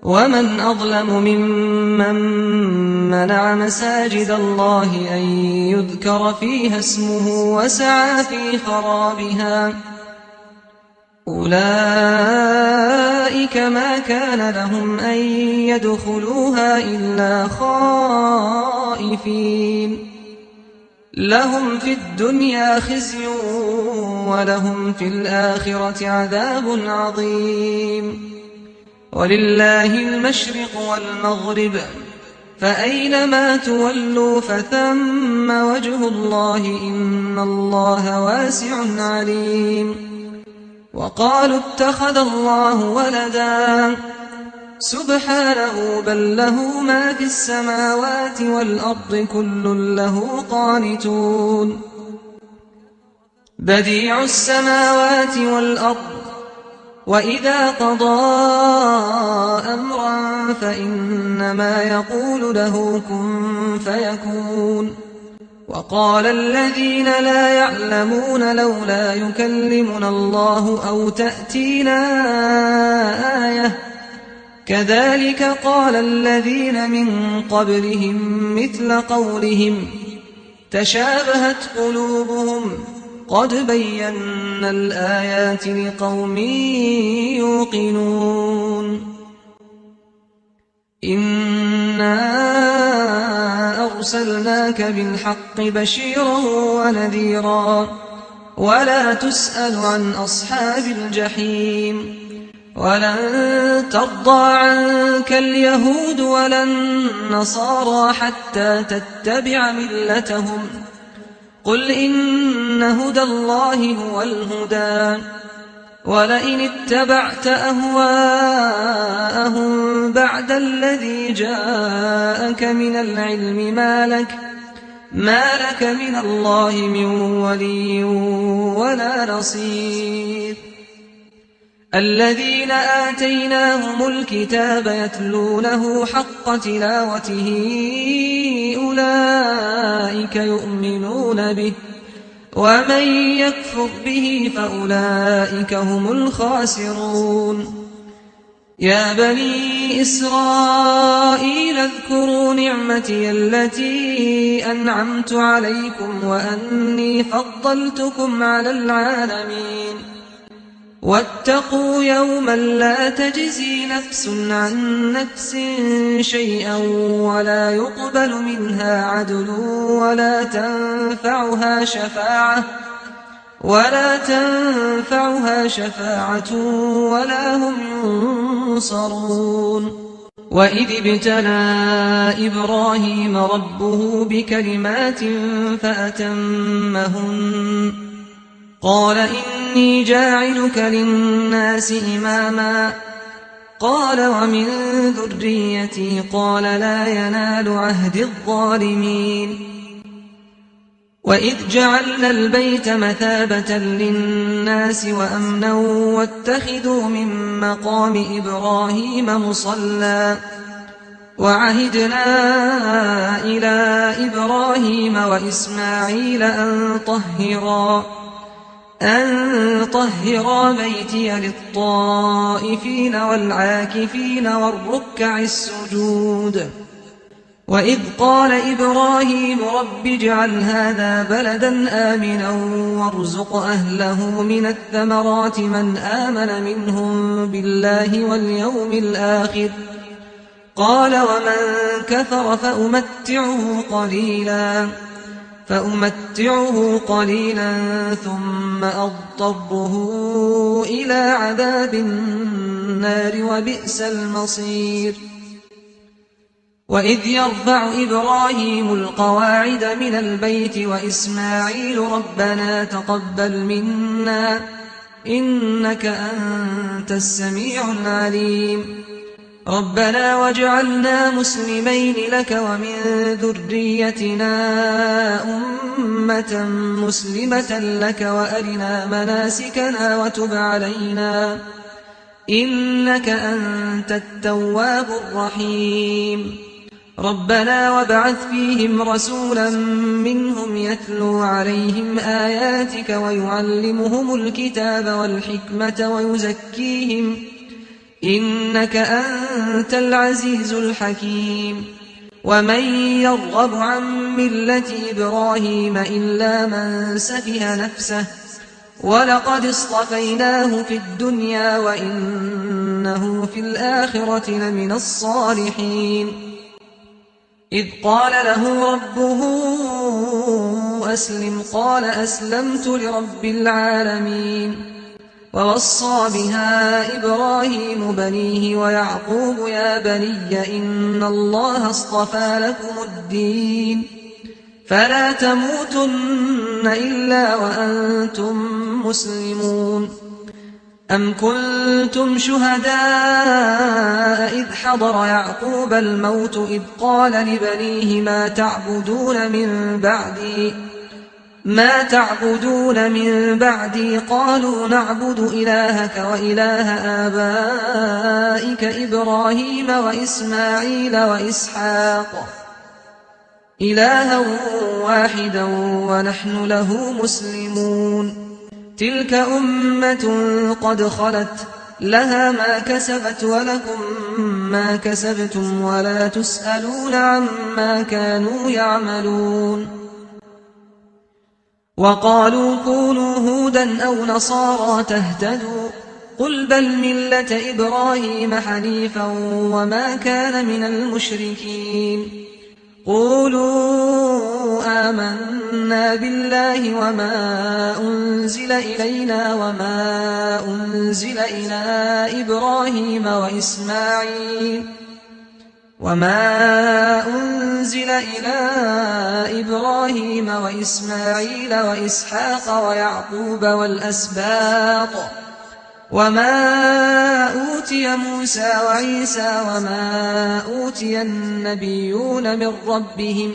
ومن أظلم ممن منع مساجد الله أن يذكر فيها اسمه وسعى في خرابها أولئك ما كان لهم أن يدخلوها إلا خائفين لهم في الدنيا خزي ولهم في الآخرة عذاب عظيم ولله المشرق والمغرب فأينما تولوا فثم وجه الله إن الله واسع عليم وقالوا اتخذ الله ولدا سبحانه بل له ما في السماوات والأرض كل له قانتون بديع السماوات والأرض وإذا قضى أمرا فإنما يقول له كن فيكون وقال الذين لا يعلمون لولا يكلمنا الله أو تأتينا آية كذلك قال الذين من قبلهم مثل قولهم تشابهت قلوبهم قد بينا الآيات لقوم يوقنون إنا أرسلناك بالحق بشيرا ونذيرا ولا تسأل عن أصحاب الجحيم ولن ترضى عنك اليهود ولا النصارى حتى تتبع ملتهم قل إن هدى الله هو الهدى ولئن اتبعت أهواءهم بعد الذي جاءك من العلم ما لك من الله من ولي ولا نصير الذين آتيناهم الكتاب يتلونه حق تلاوته أولئك يؤمنون به ومن يكفر به فأولئك هم الخاسرون يا بني إسرائيل اذكروا نعمتي التي أنعمت عليكم وأني فضلتكم على العالمين واتقوا يوما لا تجزي نفس عن نفس شيئا ولا يقبل منها عدل ولا تنفعها شفاعة ولا هم ينصرون وإذ ابتلى إبراهيم ربه بكلمات فأتمهن قال إني جاعلك للناس إماما قال ومن ذريتي قال لا ينال عهد الظالمين وإذ جعلنا البيت مثابة للناس وأمنا واتخذوا من مقام إبراهيم مصلى وعهدنا إلى إبراهيم وإسماعيل أن طهرا بيتي للطائفين والعاكفين والركع السجود وإذ قال إبراهيم رب اجعل هذا بلدا آمنا وارزق أهله من الثمرات من آمن منهم بالله واليوم الآخر قال ومن كفر فأمتعه قليلا ثم أضطره إلى عذاب النار وبئس المصير وإذ يرفع إبراهيم القواعد من البيت وإسماعيل ربنا تقبل منا إنك أنت السميع العليم ربنا واجعلنا مسلمين لك ومن ذريتنا أمة مسلمة لك وأرنا مناسكنا وتب علينا إنك أنت التواب الرحيم ربنا وابعث فيهم رسولا منهم يتلو عليهم آياتك ويعلمهم الكتاب والحكمة ويزكيهم إنك أنت العزيز الحكيم ومن يرغب عن ملة إبراهيم إلا من سفه نفسه ولقد اصطفيناه في الدنيا وإنه في الآخرة لمن الصالحين إذ قال له ربه أسلم قال أسلمت لرب العالمين ووصى بها إبراهيم بنيه ويعقوب يا بني إن الله اصطفى لكم الدين فلا تموتن إلا وأنتم مسلمون أم كنتم شهداء إذ حضر يعقوب الموت إذ قال لبنيه ما تعبدون من بعدي قالوا نعبد إلهك وإله آبائك إبراهيم وإسماعيل وإسحاق إلها واحدا ونحن له مسلمون تلك أمة قد خلت لها ما كسبت ولكم ما كسبتم ولا تسألون عما كانوا يعملون وقالوا كونوا هودا أو نصارى تهتدوا قل بل ملة إبراهيم حنيفا وما كان من المشركين قولوا آمنا بالله وما أنزل إلينا وما أنزل إلى إبراهيم وإسماعيل وإسحاق ويعقوب والأسباط وما أوتي موسى وعيسى وما أوتي النبيون من ربهم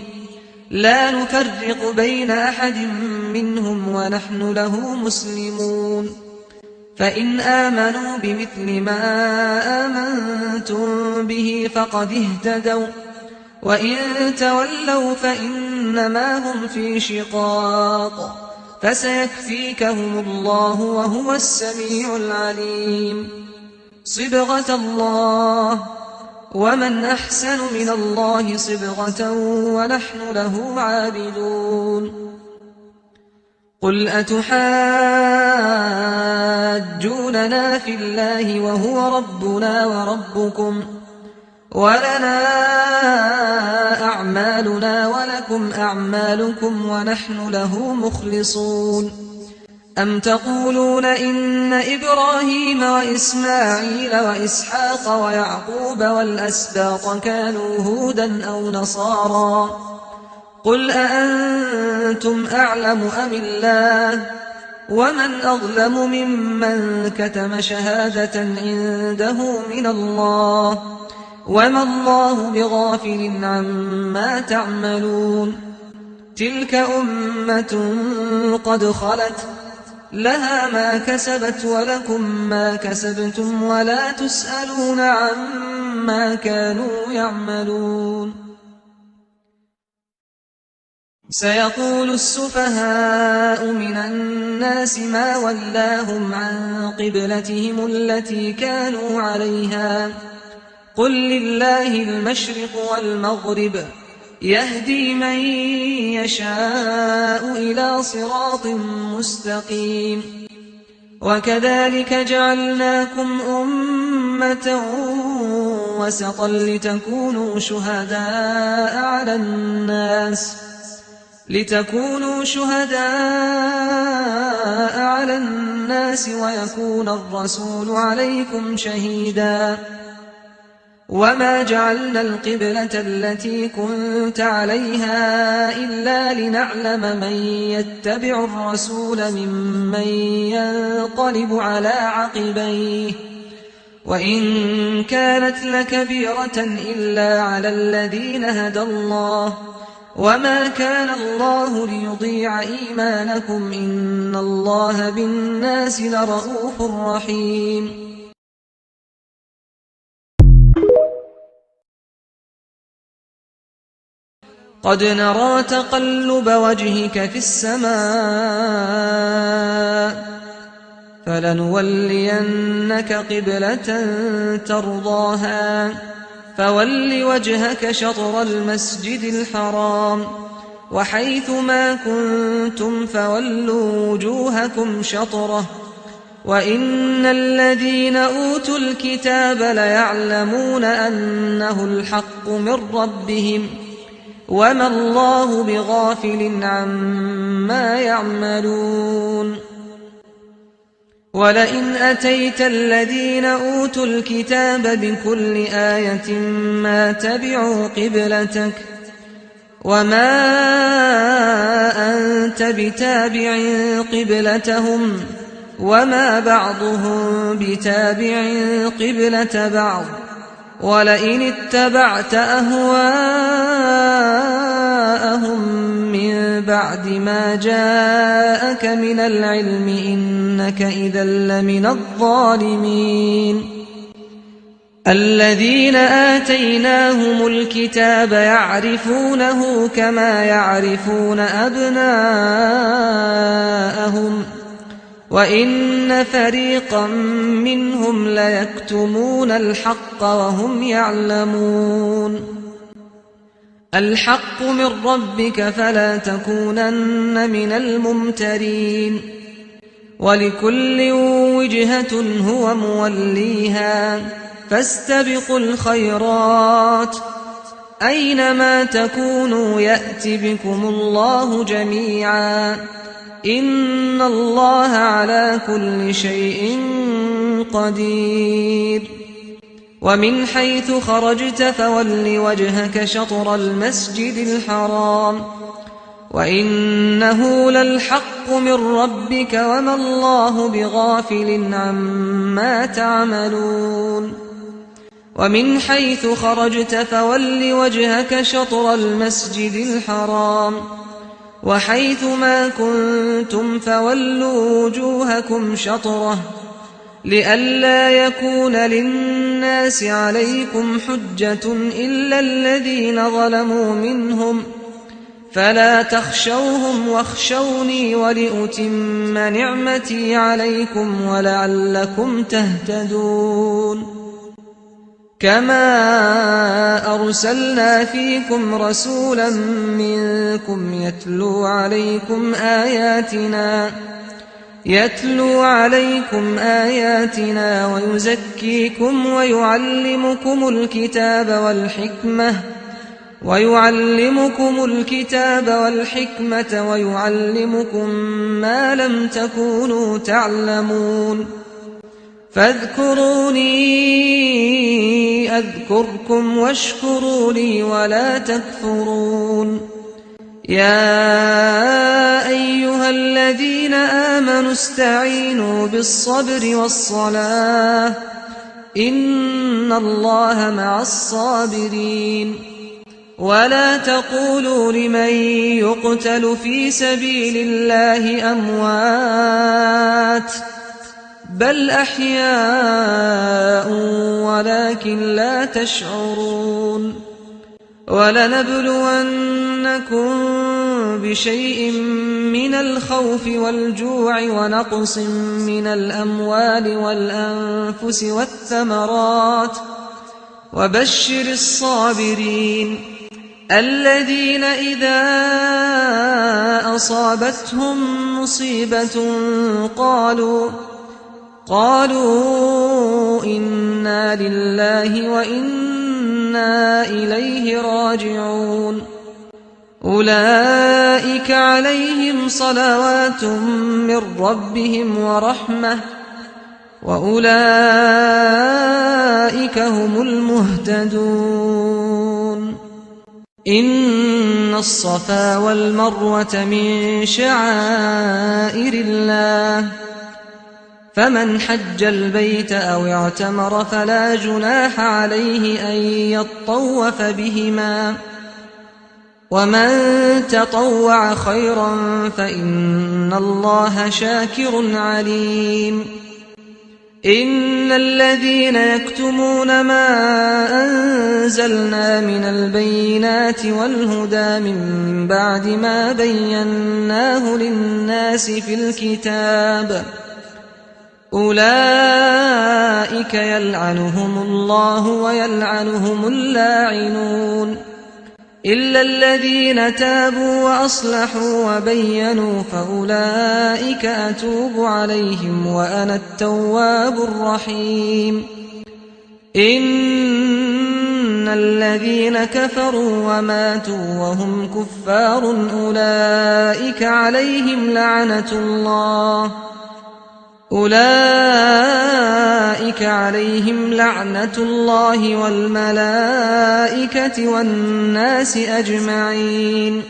لا نفرق بين أحد منهم ونحن له مسلمون فإن آمنوا بمثل ما آمنتم به فقد اهتدوا وإن تولوا فإنما هم في شقاق فسيكفيكهم الله وهو السميع العليم صبغة الله ومن أحسن من الله صبغة ونحن له عابدون قل أتحاجوننا في الله وهو ربنا وربكم ولنا أعمالنا ولكم أعمالكم ونحن له مخلصون أم تقولون إن إبراهيم وإسماعيل وإسحاق ويعقوب والأسباط كانوا هودا أو نصارى قل أأنتم أعلم أم الله ومن أظلم ممن كتم شهادة عنده من الله وما الله بغافل عما تعملون تلك أمة قد خلت لها ما كسبت ولكم ما كسبتم ولا تسألون عما كانوا يعملون سيقول السفهاء من الناس ما ولاهم عن قبلتهم التي كانوا عليها قل لله المشرق والمغرب يهدي من يشاء إلى صراط مستقيم وكذلك جعلناكم أمة وسطا لتكونوا شهداء على الناس ويكون الرسول عليكم شهيدا وما جعلنا القبلة التي كنت عليها إلا لنعلم من يتبع الرسول ممن ينقلب على عقبيه وإن كانت لكبيرة إلا على الذين هدى الله وما كان الله ليضيع إيمانكم إن الله بالناس لرؤوف رحيم قد نرى تقلب وجهك في السماء فلنولينك قبلة ترضاها فول وجهك شطر المسجد الحرام وحيث ما كنتم فولوا وجوهكم شطره وإن الذين أوتوا الكتاب ليعلمون أنه الحق من ربهم وما الله بغافل عما يعملون ولئن أتيت الذين أوتوا الكتاب بكل آية ما تبعوا قبلتك وما أنت بتابع قبلتهم وما بعضهم بتابع قبلة بعض ولئن اتبعت أهواءهم من بعد ما جاءك من العلم إنك إذا لمن الظالمين الذين آتيناهم الكتاب يعرفونه كما يعرفون أبناءهم وإن فريقا منهم ليكتمون الحق وهم يعلمون الحق من ربك فلا تكونن من الممترين ولكل وجهة هو موليها فاستبقوا الخيرات أينما تكونوا يأت بكم الله جميعا إن الله على كل شيء قدير ومن حيث خرجت فول وجهك شطر المسجد الحرام وإنه للحق من ربك وما الله بغافل عما تعملون ومن حيث خرجت فول وجهك شطر المسجد الحرام وحيث ما كنتم فولوا وجوهكم شطره لئلا يكون للناس عليكم حجة إلا الذين ظلموا منهم فلا تخشوهم واخشوني ولأتم نعمتي عليكم ولعلكم تهتدون كما أرسلنا فيكم رسولا منكم يتلو عليكم آياتنا ويزكيكم ويعلمكم الكتاب والحكمة ويعلمكم ما لم تكونوا تعلمون فاذكروني أذكركم واشكروا لي ولا تكفرون يا أيها الذين آمنوا استعينوا بالصبر والصلاة إن الله مع الصابرين ولا تقولوا لمن يقتل في سبيل الله أموات بل أحياء ولكن لا تشعرون ولنبلونكم بشيء من الخوف والجوع ونقص من الأموال والأنفس والثمرات وبشر الصابرين الذين إذا أصابتهم مصيبة قالوا إنا لله وإنا إليه راجعون أولئك عليهم صلوات من ربهم ورحمة وأولئك هم المهتدون إن الصفا والمروة من شعائر الله فمن حج البيت أو اعتمر فلا جناح عليه أن يطوف بهما ومن تطوع خيرا فإن الله شاكر عليم إن الذين يكتمون ما أنزلنا من البينات والهدى من بعد ما بيناه للناس في الكتاب أولئك يلعنهم الله ويلعنهم اللاعنون إلا الذين تابوا وأصلحوا وبينوا فأولئك أتوب عليهم وأنا التواب الرحيم إن الذين كفروا وماتوا وهم كفار أولئك عليهم لعنة الله والملائكة والناس أجمعين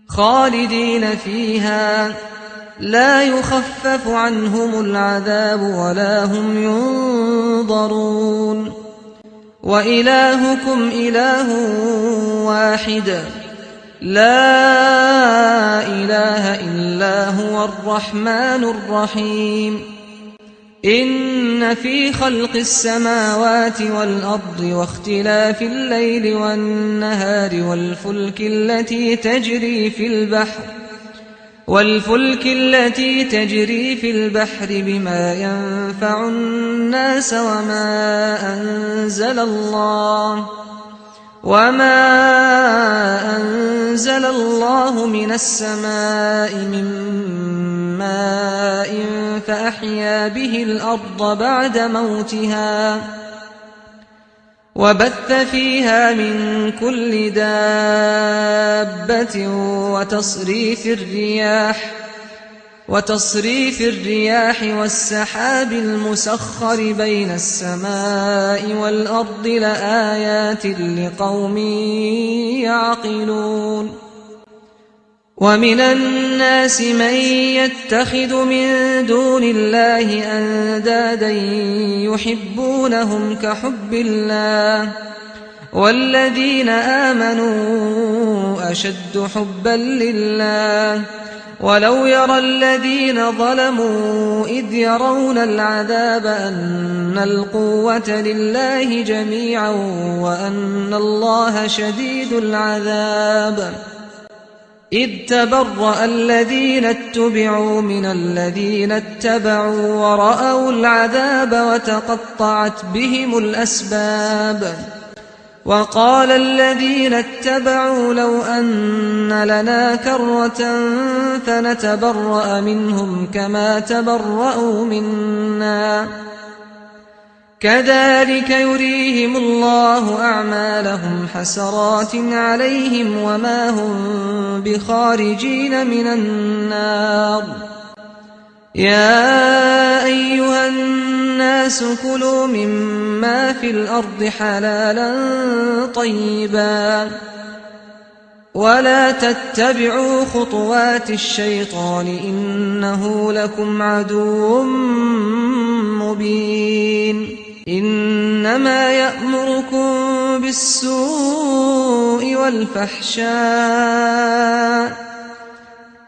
خالدين فيها لا يخفف عنهم العذاب ولا هم ينظرون وإلهكم إله واحد لا إله إلا هو الرحمن الرحيم إن في خلق السماوات والأرض واختلاف الليل والنهار والفلك التي تجري في البحر بما ينفع الناس وما أنزل الله من السماء من ماء فأحيا به الأرض بعد موتها وبث فيها من كل دابة وتصريف الرياح والسحاب المسخر بين السماء والأرض لآيات لقوم يعقلون ومن الناس من يتخذ من دون الله أندادا يحبونهم كحب الله والذين آمنوا أشد حبا لله ولو يرى الذين ظلموا إذ يرون العذاب أن القوة لله جميعا وأن الله شديد العذاب إذ تبرأ الذين اتبعوا من الذين اتبعوا ورأوا العذاب وتقطعت بهم الأسباب وقال الذين اتبعوا لو أن لنا كرة فنتبرأ منهم كما تبرأوا منا كذلك يريهم الله أعمالهم حسرات عليهم وما هم بخارجين من النار يا أيها الناس كلوا مما في الأرض حلالا طيبا ولا تتبعوا خطوات الشيطان إنه لكم عدو مبين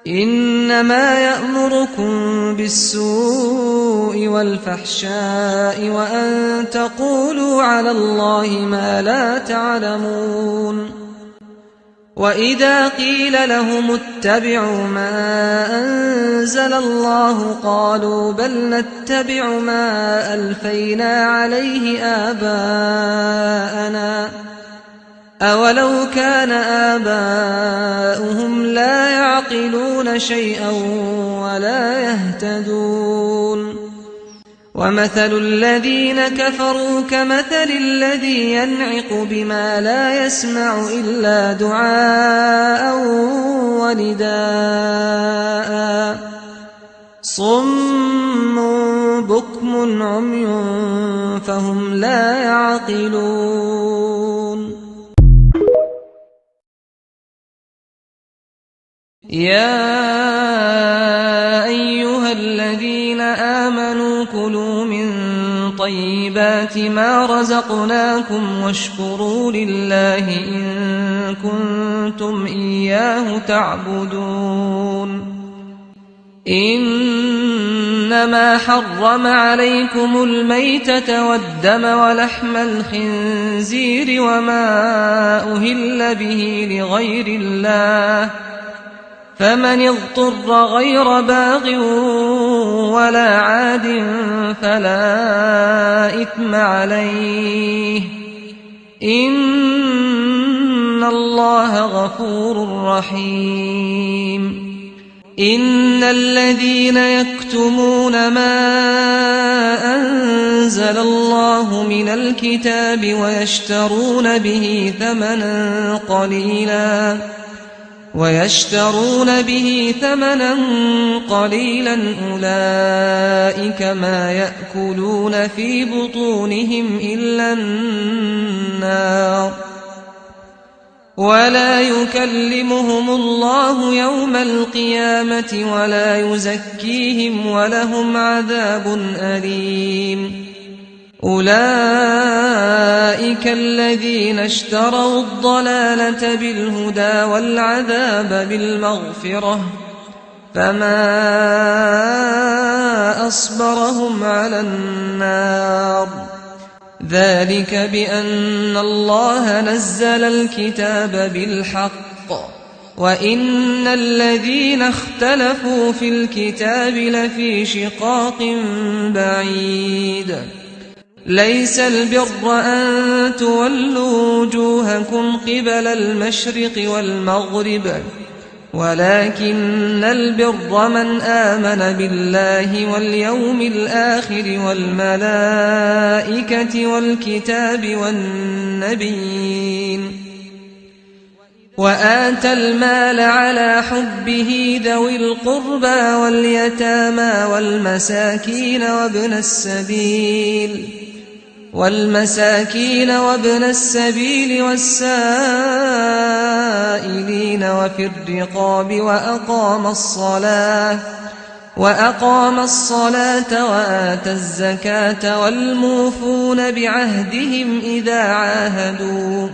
إنما يأمركم بالسوء والفحشاء وأن تقولوا على الله ما لا تعلمون وإذا قيل لهم اتبعوا ما أنزل الله قالوا بل نتبع ما ألفينا عليه آباءنا أولو كان آباؤهم لا يعقلون شيئا ولا يهتدون ومثل الذين كفروا كمثل الذي ينعق بما لا يسمع إلا دعاء ونداء صم بكم عمي فهم لا يعقلون يا أيها الذين آمنوا كلوا من طيبات ما رزقناكم واشكروا لله إن كنتم إياه تعبدون إنما حرم عليكم الميتة والدم ولحم الخنزير وما أهل به لغير الله فمن اضطر غير باغ ولا عاد فلا إثم عليه إن الله غفور رحيم إن الذين يكتمون ما أنزل الله من الكتاب ويشترون به ثمنا قليلا أولئك ما يأكلون في بطونهم إلا النار ولا يكلمهم الله يوم القيامة ولا يزكيهم ولهم عذاب أليم أولئك الذين اشتروا الضلالة بالهدى والعذاب بالمغفرة فما أصبرهم على النار ذلك بأن الله نزل الكتاب بالحق وإن الذين اختلفوا في الكتاب لفي شقاق بعيد ليس البر أن تولوا وجوهكم قبل المشرق والمغرب ولكن البر من آمن بالله واليوم الآخر والملائكة والكتاب والنبيين وآتى المال على حبه ذوي القربى واليتامى والمساكين وابن السبيل والسائلين وفي الرقاب وأقام الصلاة وآتى الزكاة والموفون بعهدهم إذا عاهدوا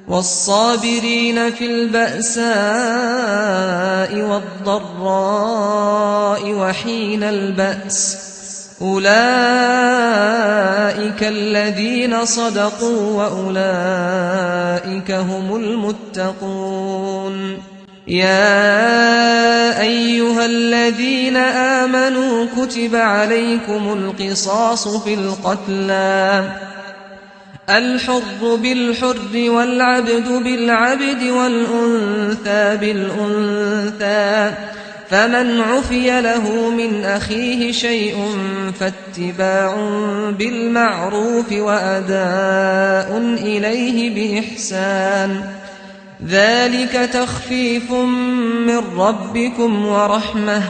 والصابرين في البأساء والضراء وحين البأس أولئك الذين صدقوا وأولئك هم المتقون يا أيها الذين آمنوا كتب عليكم القصاص في القتلى الحر بالحر والعبد بالعبد والأنثى بالأنثى فمن عفي له من أخيه شيء فاتباع بالمعروف وأداء إليه بإحسان ذلك تخفيف من ربكم ورحمة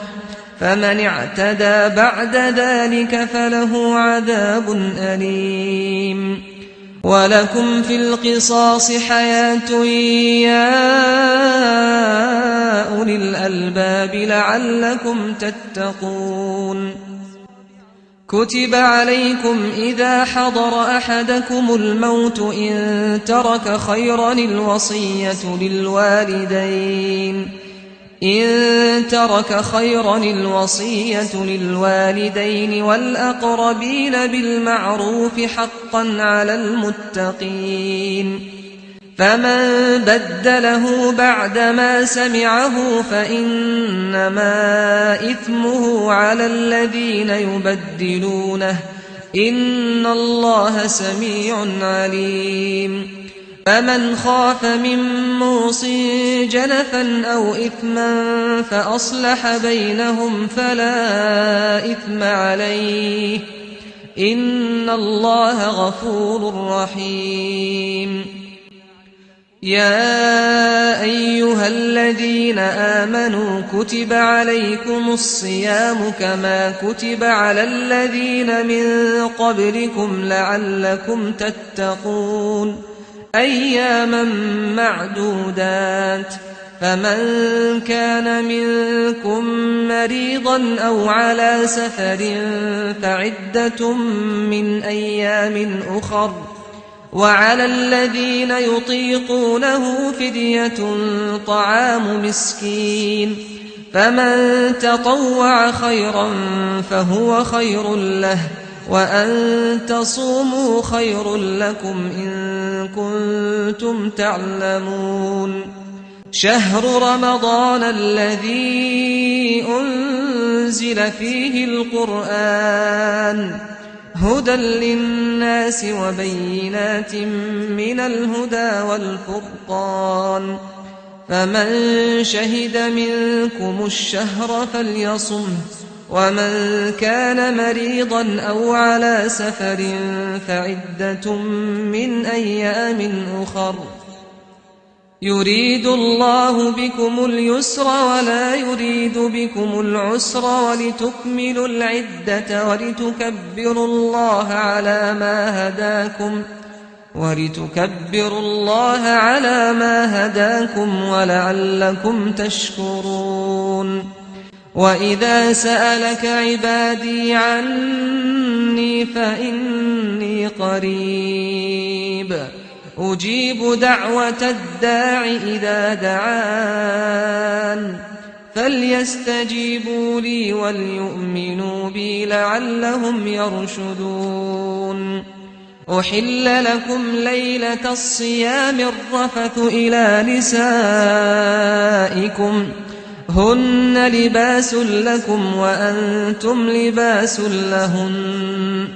فمن اعتدى بعد ذلك فله عذاب أليم ولكم في القصاص حياة يا أولي الألباب لعلكم تتقون كتب عليكم إذا حضر أحدكم الموت إن ترك خيرا الوصية للوالدين والأقربين بالمعروف حقا على المتقين فمن بدله بعدما سمعه فإنما إثمه على الذين يبدلونه إن الله سميع عليم فمن خاف من موص جنفا أو إثما فأصلح بينهم فلا إثم عليه إن الله غفور رحيم يا أيها الذين آمنوا كتب عليكم الصيام كما كتب على الذين من قبلكم لعلكم تتقون أياما معدودات فمن كان منكم مريضا أو على سفر فعدة من أيام أخر وعلى الذين يطيقونه فدية طعام مسكين فمن تطوع خيرا فهو خير له وأن تصوموا خير لكم إن كنتم تعلمون شهر رمضان الذي أنزل فيه القرآن هدى للناس وبينات من الهدى والفرقان فمن شهد منكم الشهر فليصمه ومن كان مريضا أو على سفر فعدة من أيام أخر يريد الله بكم اليسر ولا يريد بكم العسر ولتكملوا العدة ولتكبروا الله على ما هداكم ولعلكم تشكرون وإذا سألك عبادي عني فإني قريب أجيب دعوة الداع إذا دعان فليستجيبوا لي وليؤمنوا بي لعلهم يرشدون أحل لكم ليلة الصيام الرفث إلى نسائكم هن لباس لكم وأنتم لباس لهن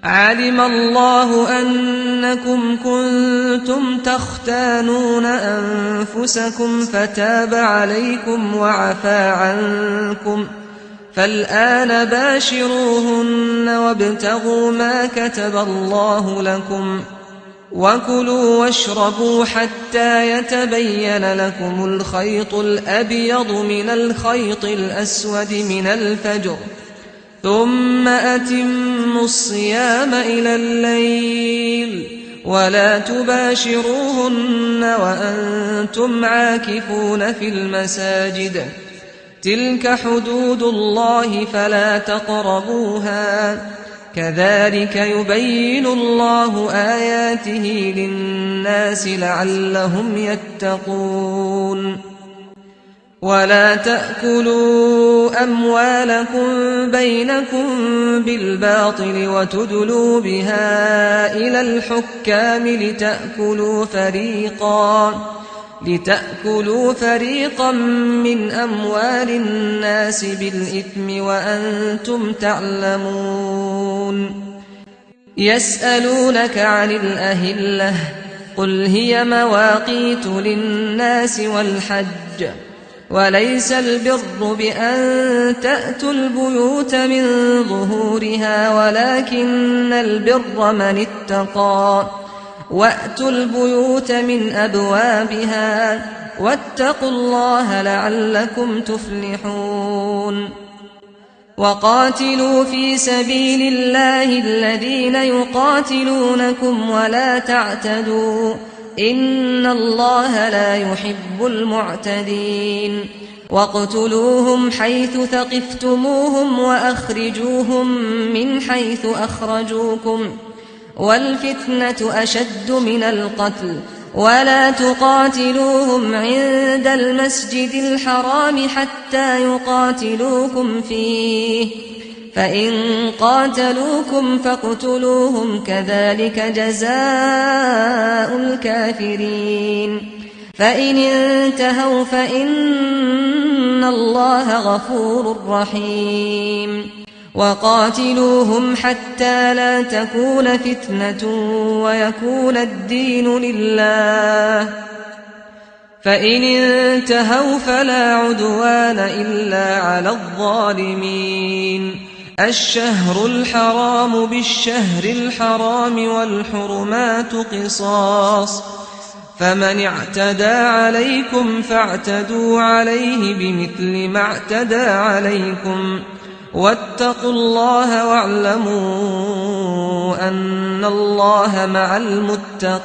علم الله أنكم كنتم تختانون أنفسكم فتاب عليكم وعفى عنكم فالآن باشروهن وابتغوا ما كتب الله لكم وكلوا واشربوا حتى يتبين لكم الخيط الأبيض من الخيط الأسود من الفجر ثم أتموا الصيام إلى الليل ولا تباشروهن وأنتم عاكفون في المساجد تلك حدود الله فلا تقربوها كذلك يبين الله آياته للناس لعلهم يتقون ولا تأكلوا أموالكم بينكم بالباطل وتدلوا بها إلى الحكام لتأكلوا فريقا من أموال الناس بالإثم وأنتم تعلمون يسألونك عن الأهلة قل هي مواقيت للناس والحج وليس البر بأن تأتوا البيوت من ظهورها ولكن البر من اتقى وأتوا البيوت من أبوابها واتقوا الله لعلكم تفلحون وقاتلوا في سبيل الله الذين يقاتلونكم ولا تعتدوا إن الله لا يحب المعتدين واقتلوهم حيث ثقفتموهم وأخرجوهم من حيث أخرجوكم والفتنة أشد من القتل ولا تقاتلوهم عند المسجد الحرام حتى يقاتلوكم فيه فإن قاتلوكم فاقتلوهم كذلك جزاء الكافرين فإن انتهوا فإن الله غفور رحيم وقاتلوهم حتى لا تكون فتنة ويكون الدين لله فإن انتهوا فلا عدوان إلا على الظالمين الشهر الحرام بالشهر الحرام والحرمات قصاص فمن اعتدى عليكم فاعتدوا عليه بمثل ما اعتدى عليكم واتقوا الله واعلموا أن الله مع المتقين